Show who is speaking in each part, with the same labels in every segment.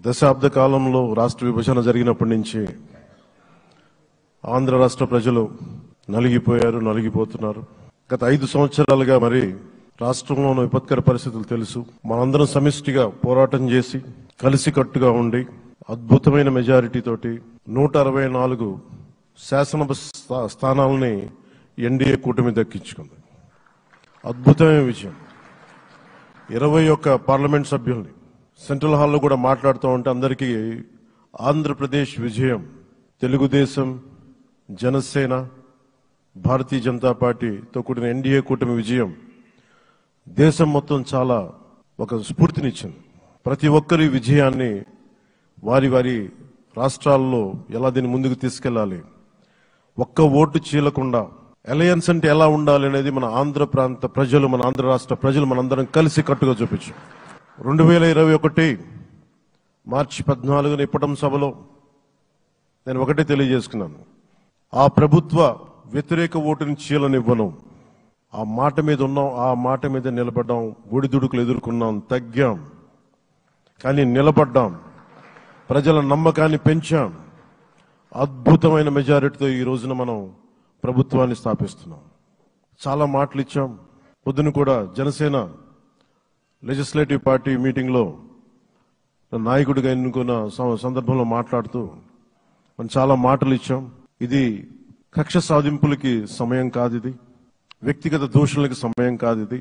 Speaker 1: దశాబ్ద కాలంలో రాష్ట్ర విభజన జరిగినప్పటి నుంచి ఆంధ్ర రాష్ట్ర ప్రజలు నలిగిపోయారు, నలిగిపోతున్నారు. గత 5 సంవత్సరాలుగా మరి రాష్ట్రంలోని విపత్కర పరిస్థితులు తెలుసు. మనందరం సమిష్టిగా పోరాటం చేసి కలిసికట్టుగా ఉండి అద్భుతమైన మెజారిటీ తోటి 164 శాసనసభ స్థానాలని ఎన్డీఏ కూటమి దక్కించుకుంది. అద్భుతమైన విజయం. 21 పార్లమెంట్ సభ్యుల్ని సెంట్రల్ హాల్లో కూడా మాట్లాడుతూ ఉంటే అందరికీ ఆంధ్రప్రదేశ్ విజయం, తెలుగుదేశం, జనసేన, భారతీయ జనతా పార్టీతో కూడిన ఎన్డీఏ కూటమి విజయం దేశం మొత్తం చాలా ఒక స్ఫూర్తినిచ్చింది. ప్రతి ఒక్కరి విజయాన్ని వారి వారి రాష్ట్రాల్లో ఎలా దీన్ని ముందుకు తీసుకెళ్లాలి, ఒక్క ఓటు చీలకుండా అలయన్స్ అంటే ఎలా ఉండాలి అనేది మన ఆంధ్ర ప్రాంత ప్రజలు, మన ఆంధ్ర రాష్ట్ర ప్రజలు మనందరం కలిసి కట్టుగా చూపించాం. 2021 మార్చి 14న ఇప్పటం సభలో నేను ఒకటే తెలియజేసుకున్నాను, ఆ ప్రభుత్వ వ్యతిరేక ఓటుని చీలనివ్వను. ఆ మాట మీద ఉన్నాం, ఆ మాట మీద నిలబడ్డాం. ఒడిదుడుకులు ఎదుర్కొన్నాం, తగ్గాం, కానీ నిలబడ్డాం. ప్రజల నమ్మకాన్ని పెంచాం. అద్భుతమైన మెజారిటీతో ఈ రోజున మనం ప్రభుత్వాన్ని స్థాపిస్తున్నాం. చాలా మాటలు ఇచ్చాం. పొద్దున కూడా జనసేన లెజిస్లేటివ్ పార్టీ మీటింగ్లో నాయకుడిగా ఎన్నుకున్న సందర్భంలో మాట్లాడుతూ మనం చాలా మాటలు ఇచ్చాం. ఇది కక్ష సాధింపులకి సమయం కాదు, ఇది వ్యక్తిగత దూషణలకి సమయం కాదు. ఇది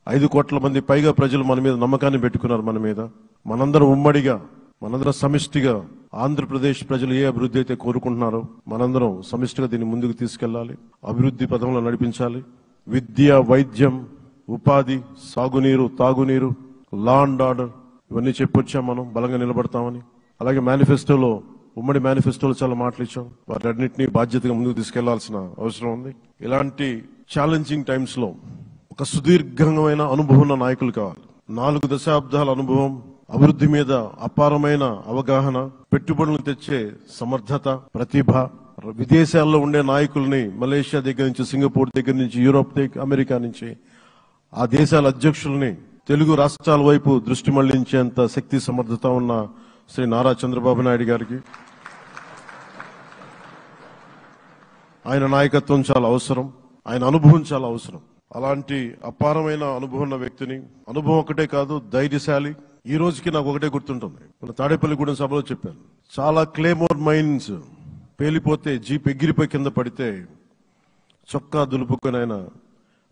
Speaker 1: 5 కోట్ల మంది పైగా ప్రజలు మన మీద నమ్మకాన్ని పెట్టుకున్నారు. మన మీద మనందరం ఉమ్మడిగా, మనందరం సమిష్టిగా ఆంధ్రప్రదేశ్ ప్రజలు ఏ అభివృద్ధి అయితే కోరుకుంటున్నారో మనందరం సమిష్టిగా దీన్ని ముందుకు తీసుకెళ్లాలి, అభివృద్ధి పథంలో నడిపించాలి. విద్య, వైద్యం, ఉపాధి, సాగునీరు, తాగునీరు, లా అండ్ ఆర్డర్ ఇవన్నీ చెప్పొచ్చాం. మనం బలంగా నిలబడతామని. అలాగే మేనిఫెస్టోలో, ఉమ్మడి మేనిఫెస్టోలో చాలా మాటలు ఇచ్చాం. వాటన్నింటినీ బాధ్యతగా ముందుకు తీసుకెళ్లాల్సిన అవసరం ఉంది. ఇలాంటి ఛాలెంజింగ్ టైమ్స్ లో ఒక సుదీర్ఘమైన అనుభవం ఉన్న నాయకులు కావాలి. 4 దశాబ్దాల అనుభవం, అభివృద్ధి మీద అపారమైన అవగాహన, పెట్టుబడులను తెచ్చే సమర్థత, ప్రతిభ. విదేశాల్లో ఉండే నాయకుల్ని మలేషియా దగ్గర నుంచి, సింగపూర్ దగ్గర నుంచి, యూరోప్ దగ్గర, అమెరికా నుంచి ఆ దేశాల అధ్యక్షుల్ని తెలుగు రాష్ట్రాల వైపు దృష్టి మళ్లించేంత శక్తి, సమర్థత ఉన్న శ్రీ నారా చంద్రబాబు నాయుడు గారికి ఆయన నాయకత్వం చాలా అవసరం, ఆయన అనుభవం చాలా అవసరం. అలాంటి అపారమైన అనుభవం ఉన్న వ్యక్తిని, అనుభవం ఒకటే కాదు, ధైర్యశాలి. ఈ రోజుకి నాకు ఒకటే గుర్తుంటుంది, మన తాడేపల్లిగూడెం సభలో చెప్పాను. చాలా క్లేమోర్ మైన్స్ పేలిపోతే, జీప్ ఎగిరిపోయి కింద పడితే చొక్కా దులుపుకొని ఆయన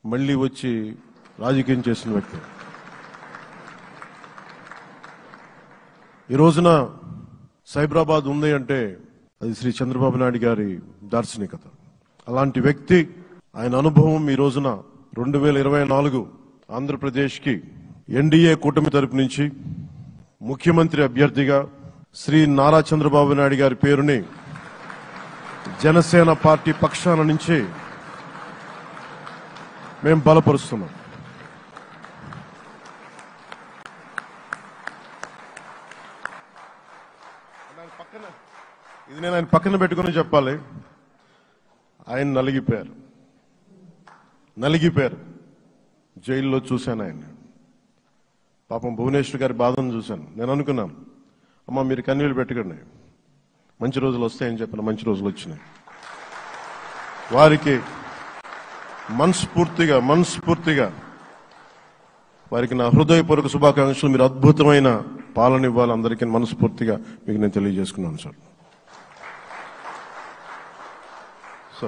Speaker 1: మళ్లీ వచ్చి రాజకీయం చేసిన వ్యక్తి. ఈ రోజున సైబరాబాద్ ఉంది అంటే అది శ్రీ చంద్రబాబు నాయుడు గారి దార్శనికత. అలాంటి వ్యక్తి, ఆయన అనుభవం ఈ రోజున 2024 ఆంధ్రప్రదేశ్కి ఎన్డీఏ కూటమి తరపు నుంచి ముఖ్యమంత్రి అభ్యర్థిగా శ్రీ నారా చంద్రబాబు నాయుడు గారి పేరుని జనసేన పార్టీ పక్షాన నుంచి మేము బలపరుస్తున్నాం. ఇది నేను ఆయన పక్కన పెట్టుకుని చెప్పాలి. ఆయన నలిగిపోయారు. జైల్లో చూశాను ఆయన. పాపం భువనేశ్వర్ గారి బాధను చూశాను. నేను అనుకున్నాను, అమ్మ మీరు కన్నీళ్లు పెట్టకండి, మంచి రోజులు వస్తాయని చెప్పిన మంచి రోజులు వచ్చినాయి. వారికి మనస్ఫూర్తిగా వారికి నా హృదయపూర్వక శుభాకాంక్షలు. మీరు అద్భుతమైన పాలన ఇవ్వాలి అందరికీ మనస్ఫూర్తిగా మీకు నేను తెలియజేసుకున్నాను సార్. సో